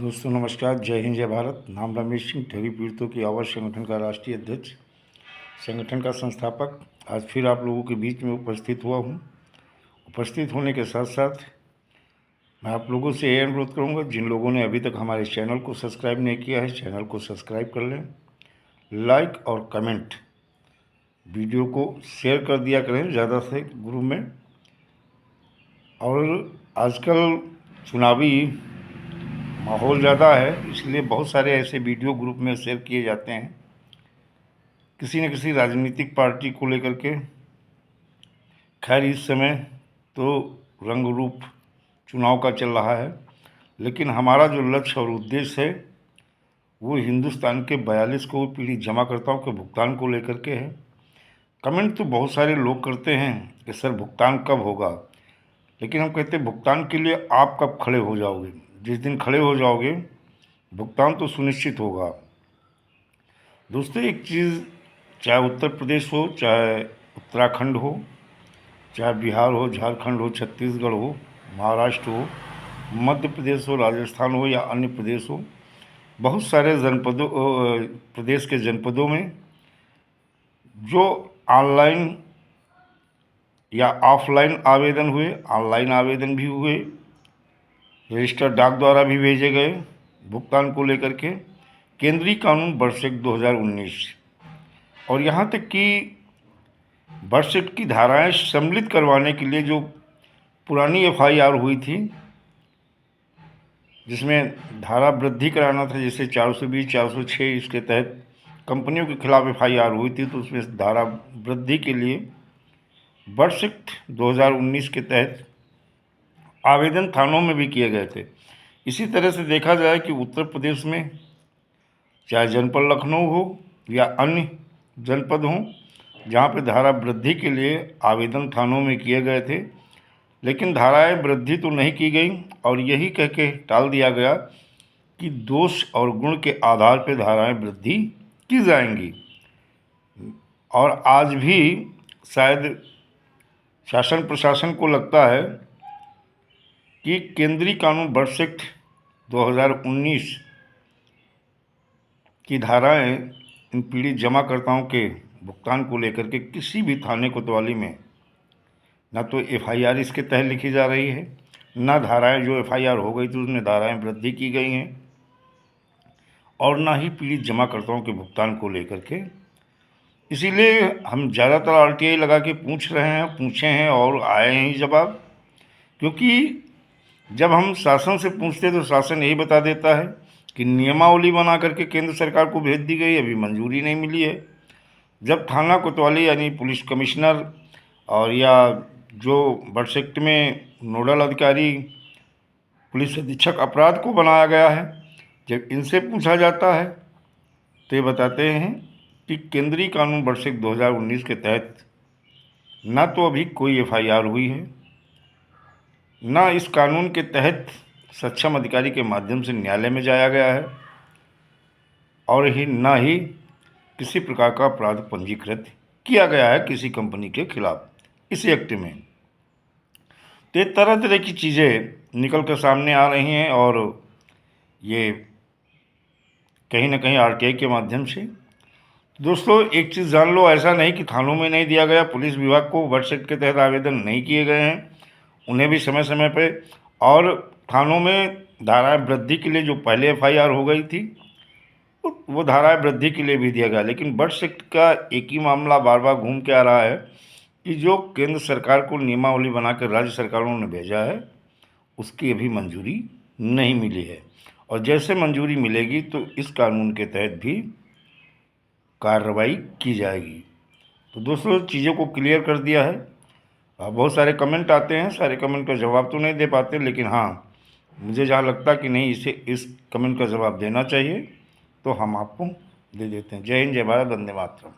दोस्तों नमस्कार, जय हिंद जय भारत। नाम रमेश सिंह, ठगी पीड़ितों की आवाज़ संगठन का राष्ट्रीय अध्यक्ष, संगठन का संस्थापक। आज फिर आप लोगों के बीच में उपस्थित हुआ हूँ। उपस्थित होने के साथ साथ मैं आप लोगों से ये अनुरोध करूँगा, जिन लोगों ने अभी तक हमारे चैनल को सब्सक्राइब नहीं किया है, चैनल को सब्सक्राइब कर लें, लाइक और कमेंट, वीडियो को शेयर कर दिया करें ज़्यादा से ग्रुप में। और आजकल चुनावी माहौल ज़्यादा है, इसलिए बहुत सारे ऐसे वीडियो ग्रुप में शेयर किए जाते हैं किसी न किसी राजनीतिक पार्टी को लेकर के। खैर, इस समय तो रंग रूप चुनाव का चल रहा है, लेकिन हमारा जो लक्ष्य और उद्देश्य है वो हिंदुस्तान के 42 करोड़ पीड़ित जमाकर्ताओं के भुगतान को लेकर के है। कमेंट तो बहुत सारे लोग करते हैं कि सर भुगतान कब होगा, लेकिन हम कहते हैं भुगतान के लिए आप कब खड़े हो जाओगे। जिस दिन खड़े हो जाओगे भुगतान तो सुनिश्चित होगा। दोस्तों, एक चीज़, चाहे उत्तर प्रदेश हो, चाहे उत्तराखंड हो, चाहे बिहार हो, झारखंड हो, छत्तीसगढ़ हो, महाराष्ट्र हो, मध्य प्रदेश हो, राजस्थान हो या अन्य प्रदेश हो, बहुत सारे जनपदों प्रदेश के जनपदों में जो ऑनलाइन या ऑफलाइन आवेदन हुए, ऑनलाइन आवेदन भी हुए, रजिस्टर डाक द्वारा भी भेजे गए भुगतान को लेकर के, केंद्रीय कानून बरसेट 2019 और यहाँ तक कि बरसेट की धाराएं सम्मिलित करवाने के लिए जो पुरानी एफआईआर हुई थी, जिसमें धारा वृद्धि कराना था, जैसे 420, 406, इसके तहत कंपनियों के खिलाफ एफआईआर हुई थी, तो उसमें धारा वृद्धि के लिए बरसेट 2019 के तहत आवेदन थानों में भी किए गए थे। इसी तरह से देखा जाए कि उत्तर प्रदेश में चाहे जनपद लखनऊ हो या अन्य जनपद हों, जहाँ पे धारा वृद्धि के लिए आवेदन थानों में किए गए थे, लेकिन धाराएं वृद्धि तो नहीं की गई और यही कह के टाल दिया गया कि दोष और गुण के आधार पर धाराएं वृद्धि की जाएंगी। और आज भी शायद शासन प्रशासन को लगता है कि केंद्रीय कानून बरसेट 2019 की धाराएं इन पीड़ित जमाकर्ताओं के भुगतान को लेकर के किसी भी थाने कोतवाली में ना तो एफआईआर इसके तहत लिखी जा रही है, ना धाराएं जो एफआईआर हो गई थी उसमें धाराएं वृद्धि की गई हैं, और ना ही पीड़ित जमाकर्ताओं के भुगतान को लेकर के। इसीलिए हम ज़्यादातर आरटीआई लगा के पूछे हैं और आए हैं जवाब, क्योंकि जब हम शासन से पूछते तो शासन यही बता देता है कि नियमावली बना करके केंद्र सरकार को भेज दी गई, अभी मंजूरी नहीं मिली है। जब थाना कोतवाली यानी पुलिस कमिश्नर और या जो बरसेट में नोडल अधिकारी पुलिस अधीक्षक अपराध को बनाया गया है, जब इनसे पूछा जाता है तो ये बताते हैं कि केंद्रीय कानून बरसेट 2019 के तहत ना तो अभी कोई एफआईआर हुई है, ना इस कानून के तहत सक्षम अधिकारी के माध्यम से न्यायालय में जाया गया है, और ना ही किसी प्रकार का अपराध पंजीकृत किया गया है किसी कंपनी के खिलाफ इस एक्ट में। तो ये तरह तरह की चीज़ें निकल कर सामने आ रही हैं, और ये कहीं ना कहीं आरटीआई के माध्यम से। दोस्तों, एक चीज़ जान लो, ऐसा नहीं कि थानों में नहीं दिया गया, पुलिस विभाग को बरसेट के तहत आवेदन नहीं किए गए हैं, उन्हें भी समय समय पे, और थानों में धाराएं वृद्धि के लिए जो पहले एफआईआर हो गई थी वो धाराएं वृद्धि के लिए भी दिया गया। लेकिन बरसेट का एक ही मामला बार बार घूम के आ रहा है कि जो केंद्र सरकार को नियमावली बनाकर राज्य सरकारों ने भेजा है उसकी अभी मंजूरी नहीं मिली है, और जैसे मंजूरी मिलेगी तो इस कानून के तहत भी कार्रवाई की जाएगी। तो दोस्तों, चीज़ों को क्लियर कर दिया है। बहुत सारे कमेंट आते हैं, सारे कमेंट का जवाब तो नहीं दे पाते, लेकिन हाँ, मुझे जहाँ लगता कि नहीं इस कमेंट का जवाब देना चाहिए तो हम आपको दे देते हैं। जय हिंद, जय भारत, वंदे मातरम।